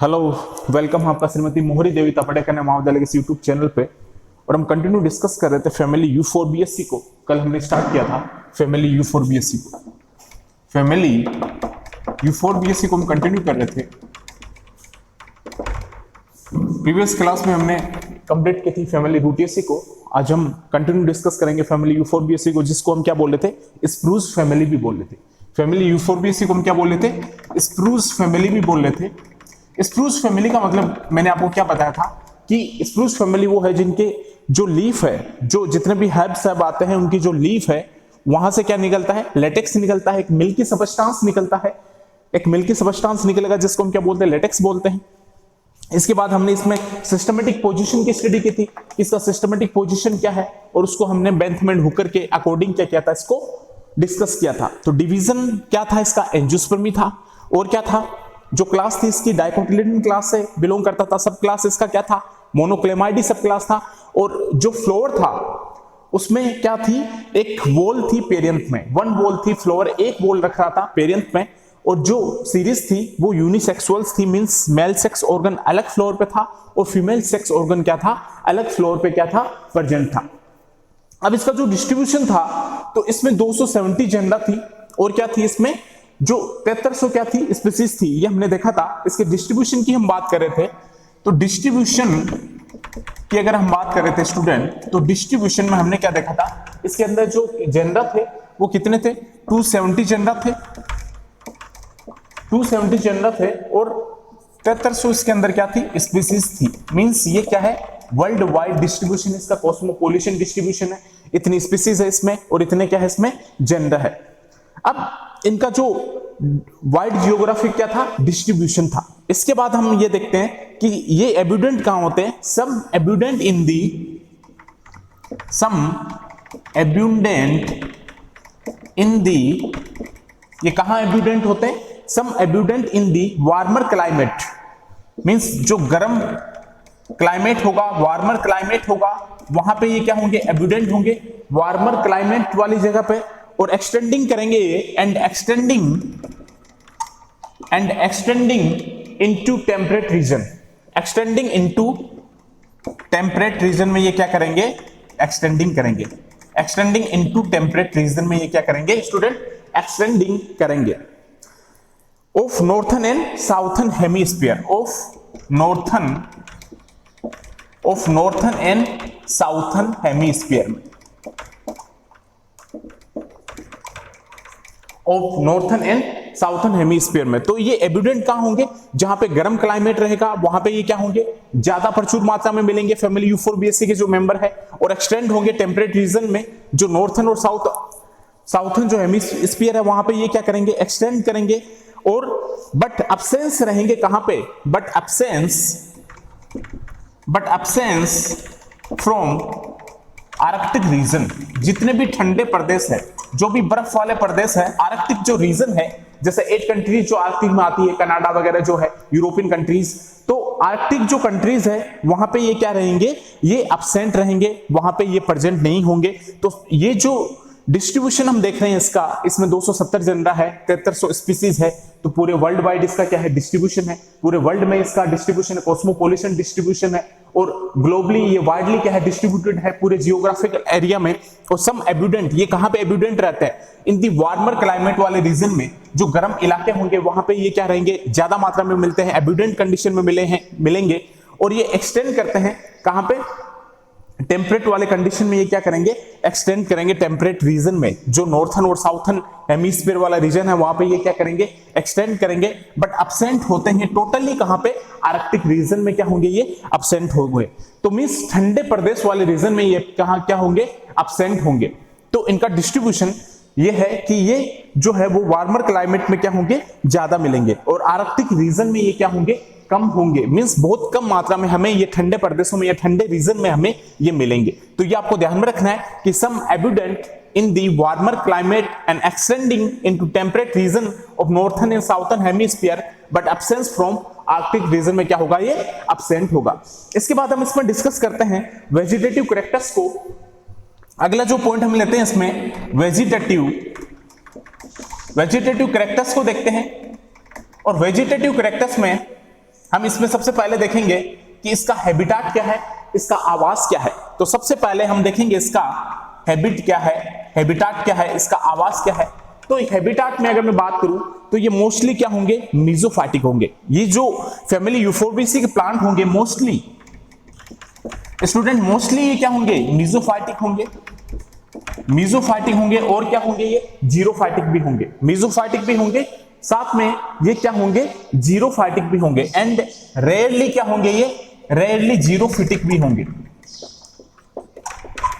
Hello, welcome आपका श्रीमती मोहरी देवी तापड़े कन्या महाविद्यालय के यूट्यूब चैनल पे। और हम कंटिन्यू डिस्कस कर रहे थे फैमिली U4BSc को। कल हमने स्टार्ट किया था फैमिली U4BSc को। फैमिली U4BSc को हम कंटिन्यू कर रहे थे। प्रीवियस क्लास में हमने कंप्लीट की थी फैमिली रूटियसी को। आज हम कंटिन्यू डिस्कस करेंगे फैमिली U4BSc को, जिसको हम क्या बोल रहे थे, स्प्रूस फैमिली भी बोल रहे थे। फैमिली U4BSc को हम क्या बोल रहे थे, स्प्रूस फैमिली भी बोल रहे थे। स्प्रूस फैमिली का मतलब मैंने आपको क्या बताया था कि स्प्रूस फैमिली वो है जिनके जो लीफ है, जो जितने भी हर्ब्स सब आते हैं, उनकी जो लीफ है वहां से क्या निकलता है, लेटेक्स निकलता है, एक मिल्की सबस्टांस निकलता है। एक मिल्की सबस्टांस निकलेगा जिसको हम क्या बोलते हैं, लेटेक्स बोलते हैं। इसके बाद हमने इसमें सिस्टमेटिक पोजीशन की स्टडी की थी, इसका सिस्टमेटिक पोजीशन क्या है, और उसको हमने बेंथम हुकर के अकॉर्डिंग क्या किया था, इसको डिस्कस किया था। तो डिवीजन क्या था इसका, एंजियोस्पर्मी था। और क्या था, जो क्लास थी इसकी डाइकोटिलेडन क्लास से बिलोंग करता था। सब क्लास इसका क्या था, मोनोक्लेमाइडी सब क्लास था। और जो फ्लोर था उसमें क्या थी, एक वॉल थी पेरियंथ में, वन वॉल थी फ्लोर, एक वॉल रख रहा था पेरियंथ में। और जो सीरीज थी वो यूनिसेक्सुअल्स थी, मींस मेल सेक्स ऑर्गन अलग फ्लोर पे था और फीमेल सेक्स ऑर्गन क्या था, अलग फ्लोर पे क्या था, प्रेजेंट था। अब इसका जो डिस्ट्रीब्यूशन था तो इसमें 270 जेंडा थी। और क्या थी इसमें, जो 7300 क्या थी, स्पीसीज थी, ये हमने देखा था। इसके डिस्ट्रीब्यूशन की हम बात कर रहे थे, तो डिस्ट्रीब्यूशन की अगर हम बात कर रहे थे स्टूडेंट, तो डिस्ट्रीब्यूशन में हमने क्या देखा था, इसके अंदर जो जेंडर थे वो कितने थे, 270 जेंडर थे, 270 जेंडर थे। और 7300 इसके अंदर क्या थी, स्पीसीज थी। मींस ये क्या है, वर्ल्ड वाइड डिस्ट्रीब्यूशन, इसका कॉस्मोपोलिशन डिस्ट्रीब्यूशन है। इतनी स्पीसीज है इसमें और इतने क्या है इसमें जेंडर है। अब इनका जो वाइड जियोग्राफिक क्या था, डिस्ट्रीब्यूशन था। इसके बाद हम ये देखते हैं कि ये एब्यूडेंट कहां होते हैं, सम एब्यूडेंट इन दी, ये कहां एब्यूडेंट होते हैं, सम abundant in the warmer climate. Means जो गर्म क्लाइमेट होगा, वार्मर क्लाइमेट होगा, वहां पे ये क्या होंगे, एब्यूडेंट होंगे वार्मर क्लाइमेट वाली जगह पे। और एक्सटेंडिंग करेंगे and extending into temperate region, extending into temperate region में ये क्या करेंगे, एक्सटेंडिंग करेंगे। एक्सटेंडिंग इनटू टेम्परेट रीजन में ये क्या करेंगे स्टूडेंट, एक्सटेंडिंग करेंगे। Of northern and southern hemisphere, of northern and southern hemisphere में, of northern and southern hemisphere में। तो ये एब्यूडेंट कहां होंगे, जहां पे गर्म क्लाइमेट रहेगा वहां पे ये क्या होंगे, ज्यादा प्रचुर मात्रा में मिलेंगे फैमिली U4BSc के जो मेंबर है। और एक्सटेंड होंगे टेम्परेट रीजन में, जो नॉर्थन और साउथर्न जो हेमिस्फीयर है वहां पे ये क्या करेंगे, एक्सटेंड करेंगे। और बट अब्सेंस रहेंगे कहां पे, but absence from Arctic reason. जितने भी ठंडे प्रदेश है, जो भी बर्फ वाले प्रदेश है, आर्कटिक जो रीजन है, जैसे 8 कंट्रीज जो आर्कटिक में आती है, कनाडा वगैरह जो है यूरोपियन कंट्रीज, तो आर्कटिक जो कंट्रीज है वहां पे ये क्या रहेंगे, ये अब्सेंट रहेंगे, वहां पे ये प्रेजेंट नहीं होंगे। तो ये जो डिस्ट्रीब्यूशन हम देख रहे हैं इसका, इसमें 270 जेंडर है, 7300 स्पीसीज है। तो पूरे वर्ल्ड वाइड इसका क्या है, डिस्ट्रीब्यूशन है। पूरे वर्ल्ड में इसका डिस्ट्रीब्यूशन है, कॉस्मोपोलिशन डिस्ट्रीब्यूशन है। और ग्लोबली ये वाइडली क्या है, डिस्ट्रीब्यूटेड है पूरे जियोग्राफिक एरिया में। और सम एब्यूडेंट, ये कहां पे एब्यूडेंट रहते हैं, इन दी वार्मर क्लाइमेट वाले रीजन में, जो गर्म इलाके होंगे वहां पे ये क्या रहेंगे, ज्यादा मात्रा में मिलते हैं, एब्यूडेंट कंडीशन में मिलेंगे। और ये एक्सटेंड करते हैं कहां पे, टेम्परेट वाले कंडीशन में ये क्या करेंगे, एक्सटेंड करेंगे टेम्परेट रीजन में। जो नॉर्थन और साउथर्न हेमिस्फीयर वाला रीजन है वहां पे ये क्या करेंगे, एक्सटेंड करेंगे। बट अब्सेंट होते हैं टोटली कहां पे, आर्कटिक रीजन में क्या होंगे, ये अब्सेंट होंगे। तो मींस ठंडे प्रदेश वाले रीजन में ये कहां क्या होंगे, अब्सेंट होंगे। तो इनका डिस्ट्रीब्यूशन ये है कि ये जो है वो वार्मर क्लाइमेट में क्या होंगे, ज्यादा मिलेंगे। और आर्कटिक रीजन में ये क्या होंगे, कम होंगे। मींस बहुत कम मात्रा में हमें ये ठंडे प्रदेशों में या ठंडे रीजन में हमें ये मिलेंगे। तो ये आपको ध्यान में रखना है कि some abundant in the warmer climate and extending into temperate region of northern and southern hemisphere, but absence from Arctic region में क्या होगा, ये अब्सेंट होगा। इसके बाद हम इसमें डिस्कस करते हैं वेजिटेटिव कैरेक्टर्स को। अगला जो पॉइंट हम लेते हैं इसमें वेजिटेटिव कैरेक्टर्स को देखते हैं। और वेजिटेटिव कैरेक्टर्स में हम इसमें सबसे पहले देखेंगे कि इसका हैबिटाट क्या है, इसका आवास क्या है। तो सबसे पहले हम देखेंगे इसका हैबिट क्या है, हैबिटाट क्या है, इसका आवास क्या है। तो हैबिटाट में अगर मैं बात करूं तो ये मोस्टली क्या होंगे, मीजोफाइटिक होंगे। ये जो फैमिली यूफोर्बिएसी के प्लांट होंगे मोस्टली स्टूडेंट, मोस्टली ये क्या होंगे, मीजोफाइटिक होंगे, मीजोफाइटिक होंगे। और क्या होंगे, ये जीरोफाइटिक भी होंगे, मीजोफाइटिक भी होंगे, साथ में ये क्या होंगे, जीरोफाइटिक भी होंगे। एंड रेयरली क्या होंगे, ये रेयरली जीरोफिटिक भी होंगे।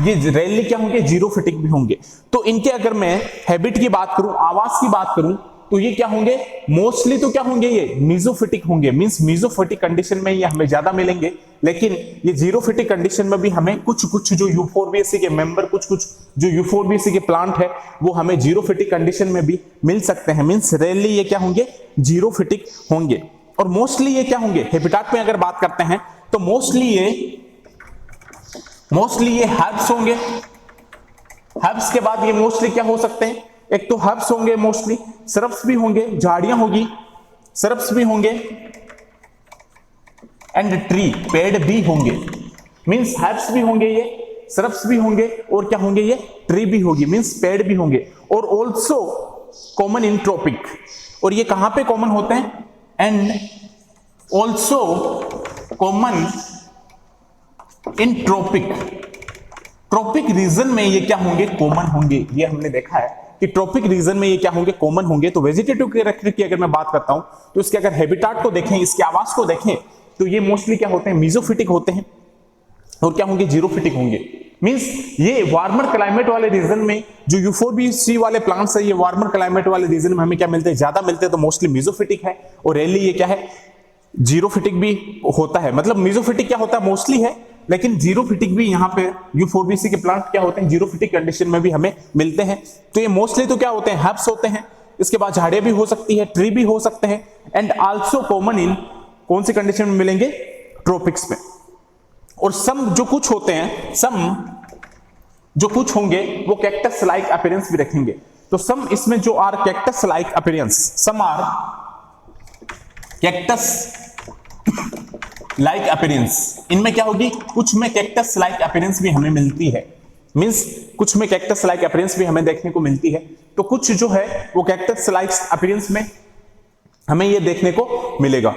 ये रेयरली क्या होंगे, जीरोफिटिक भी होंगे। तो इनके अगर मैं हैबिट की बात करूं, आवास की बात करूं, तो ये क्या होंगे, मोस्टली तो क्या होंगे, ये मीजोफिटिक होंगे। मींस मीजोफिटिक कंडीशन में ये हमें ज्यादा मिलेंगे, लेकिन ये जीरोफिटिक कंडीशन में भी हमें कुछ कुछ जो यूफोर्बिएसी के मेंबर, कुछ कुछ जो यूफोर्बिएसी के प्लांट है वो हमें जीरोफिटिक कंडीशन में भी मिल सकते हैं। मींस रेयरली ये क्या होंगे, जीरोफिटिक होंगे। और मोस्टली ये क्या होंगे, हैबिटाट में अगर बात करते हैं तो मोस्टली ये हर्ब्स होंगे। हर्ब्स के बाद ये मोस्टली क्या हो सकते हैं, एक तो हर्ब्स होंगे, मोस्टली श्रब्स भी होंगे, झाड़ियां होगी, श्रब्स भी होंगे, एंड ट्री, पेड़ भी होंगे। मींस हर्ब्स भी होंगे, ये श्रब्स भी होंगे, और क्या होंगे, ये ट्री भी होगी, मींस पेड़ भी होंगे। और ऑल्सो कॉमन इन ट्रॉपिक, और ये कहां पे कॉमन होते हैं, and also common in tropic, tropic region में ये क्या होंगे, कॉमन होंगे। ये हमने देखा है कि ट्रॉपिक रीजन में ये क्या होंगे, कॉमन होंगे। तो वेजिटेटिव कैरेक्टर की अगर मैं बात करता हूं तो इसके अगर हैबिटाट को देखें, इसके आवास को देखें, तो ये मोस्टली क्या होते हैं, मीजोफिटिक होते हैं, और क्या होंगे, जीरोफिटिक होंगे। मींस ये वार्मर क्लाइमेट वाले रीजन में जो यूफोर्बिएसी वाले प्लांट्स है, ये वार्मर क्लाइमेट वाले रीजन में हमें क्या मिलते हैं, ज्यादा मिलते हैं। तो मोस्टली मीजोफिटिक है, और रेयरली ये क्या है, जीरोफिटिक भी होता है। मतलब मीजोफिटिक क्या होता है, मोस्टली है, लेकिन जीरोफिटिक भी यहाँ पे यूफोर्बिएसी के प्लांट क्या होते हैं, जीरोफिटिक कंडीशन में भी हमें मिलते हैं। तो ये मोस्टली तो क्या होते हैं, हर्ब्स होते हैं, इसके बाद झाड़ियां भी हो सकती है, ट्री भी हो सकते हैं, एंड आल्सो कॉमन इन कौन सी कंडीशन में मिलेंगे, ट्रॉपिक्स में। और सम जो कुछ होते हैं, सम जो कुछ होंगे वो कैक्टस लाइक अपीयरेंस भी रखेंगे। तो सम इसमें जो are cactus like appearance, some are cactus like appearance, इनमें क्या होगी, कुछ में कैक्टस लाइक अपीयरेंस भी हमें मिलती है। मींस कुछ में कैक्टस लाइक अपीयरेंस भी हमें देखने को मिलती है। तो कुछ जो है वो कैक्टस लाइक अपीयरेंस में हमें ये देखने को मिलेगा।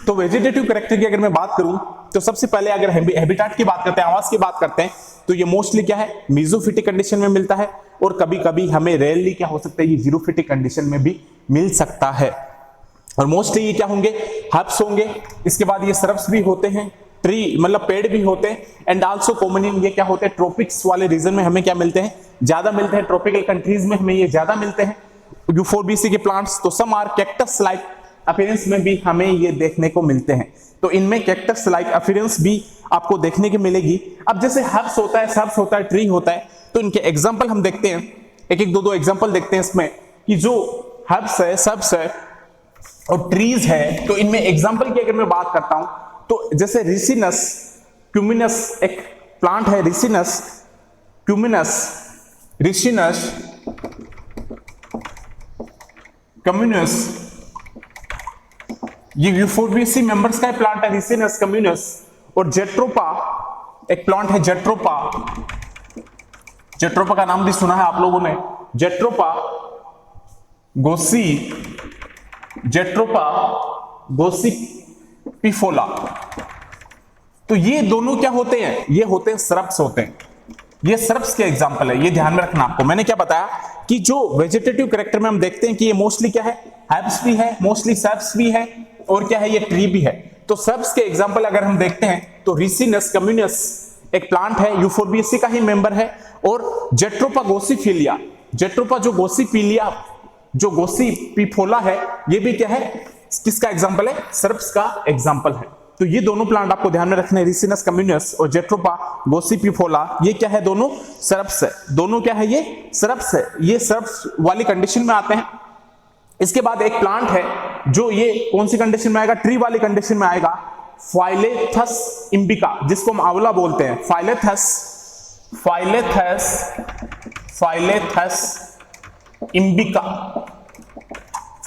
तो वेजिटेटिव कैरेक्टर की अगर मैं बात करूं तो सबसे पहले अगर हैबिटाट की बात करते हैं, आवास की बात करते हैं, तो ये मोस्टली क्या है, मीजोफिटिक कंडीशन में मिलता है, और कभी कभी हमें रेयरली क्या हो सकता है, ये जीरोफिटिक कंडीशन में भी मिल सकता है। और मोस्टली ये क्या होंगे, हर्ब्स होंगे, इसके बाद ये श्रब्स भी होते हैं, ट्री मतलब पेड़ भी होते हैं, एंड आल्सो कॉमन इन ये क्या होते हैं, ट्रॉपिक्स वाले रीजन में हमें क्या मिलते हैं, ज्यादा मिलते हैं। ट्रॉपिकल कंट्रीज में हमें ये ज्यादा मिलते हैं यूफोर्बिएसी के प्लांट्स। तो some are cactus like appearance में भी हमें ये देखने को मिलते हैं। तो इनमें कैक्टस लाइक अपीयरेंस भी आपको देखने को मिलेगी। अब जैसे हर्ब्स होता है, श्रब्स होता है, ट्री होता है, तो इनके एग्जाम्पल हम देखते हैं, एक एक दो एग्जाम्पल देखते हैं इसमें, कि जो हर्ब्स है, श्रब्स है और ट्रीज है, तो इनमें एग्जाम्पल की अगर मैं बात करता हूं तो जैसे रिसिनस क्यूमिनस एक प्लांट है, रिसिनस क्यूमिनस, रिसिनस कम्युनस, ये यूफोर्बिएसी मेंबर्स का प्लांट है, रिसिनस कम्युनस। और जेट्रोपा एक प्लांट है, जेट्रोपा, जेट्रोपा का नाम भी सुना है आप लोगों ने, जेट्रोपा गोसी, जेट्रोपा गोसिपिफोला। तो ये दोनों क्या होते हैं, ये होते हैं श्रब्स होते हैं। ये श्रब्स के एग्जांपल है, ये ध्यान में रखना आपको। मैंने क्या बताया कि जो वेजिटेटिव कैरेक्टर में हम देखते हैं कि ये मोस्टली क्या है, हर्ब्स भी है, मोस्टली श्रब्स भी है, और क्या है, ये ट्री भी है। तो श्रब्स के एग्जांपल अगर हम देखते हैं तो रिसिनस कम्युनस एक प्लांट है, यूफोर्बिएसी का ही मेंबर है, और जेट्रोपा गोसिफिलिया, जेट्रोपा जो गोसिफिलिया, जो गोसिपिफोला है, ये भी क्या है, किसका एग्जांपल है, श्रब्स का एग्जांपल है। तो ये दोनों प्लांट आपको ध्यान में रखने हैं, रिसिनस कम्युनस और जेट्रोपा गोसिपिफोला, ये क्या है, दोनों श्रब्स है। दोनों क्या है, ये श्रब्स है, ये श्रब्स वाली कंडीशन में आते हैं। इसके बाद एक प्लांट है जो ये कौन सी कंडीशन में आएगा, ट्री वाली कंडीशन में आएगा, फाइलेथस इंडिका, जिसको हम आंवला बोलते हैं, फाइलेथस, फाइलेथस, फाइलेथस इंडिका,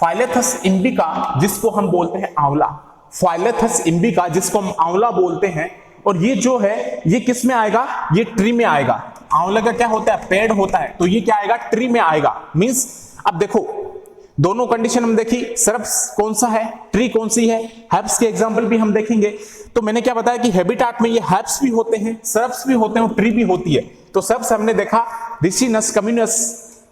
फाइलेथस इंडिका जिसको हम बोलते हैं आंवला। फाइलेथस इंडिका, जिसको हम आंवला बोलते हैं, और ये जो है ये किस में आएगा, ये ट्री में आएगा। आंवला का क्या होता है, पेड़ होता है, तो ये क्या आएगा, ट्री में आएगा। मींस अब देखो दोनों कंडीशन हम देखी, सरप्स कौन सा है, ट्री कौन सी है, हर्ब्स के एग्जांपल भी हम देखेंगे। तो मैंने क्या बताया कि हैबिटाट में ये हर्ब्स भी होते हैं, सरप्स भी होते हैं और ट्री भी होती है। तो सरप्स हमने देखा रिसिनस, कम्युनस,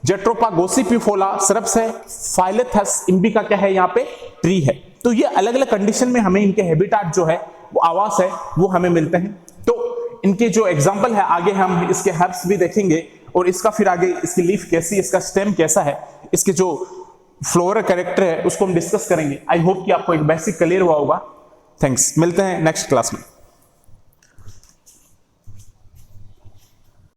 जेट्रोपा गोसिपिफोला सरप्स है, फाइलेथस इंडिका क्या है, यहाँ पे ट्री है। तो ये अलग अलग कंडीशन में हमें इनके हैबिटाट जो है, वो आवास है, वो हमें मिलते हैं। तो इनके जो एग्जांपल है आगे हम इसके हर्ब्स भी देखेंगे, और इसका फिर आगे इसकी लीफ कैसी, इसका स्टेम कैसा है, इसके जो फ्लोरल कैरेक्टर है उसको हम डिस्कस करेंगे। आई होप कि आपको एक बेसिक क्लियर हुआ होगा। थैंक्स, मिलते हैं नेक्स्ट क्लास में।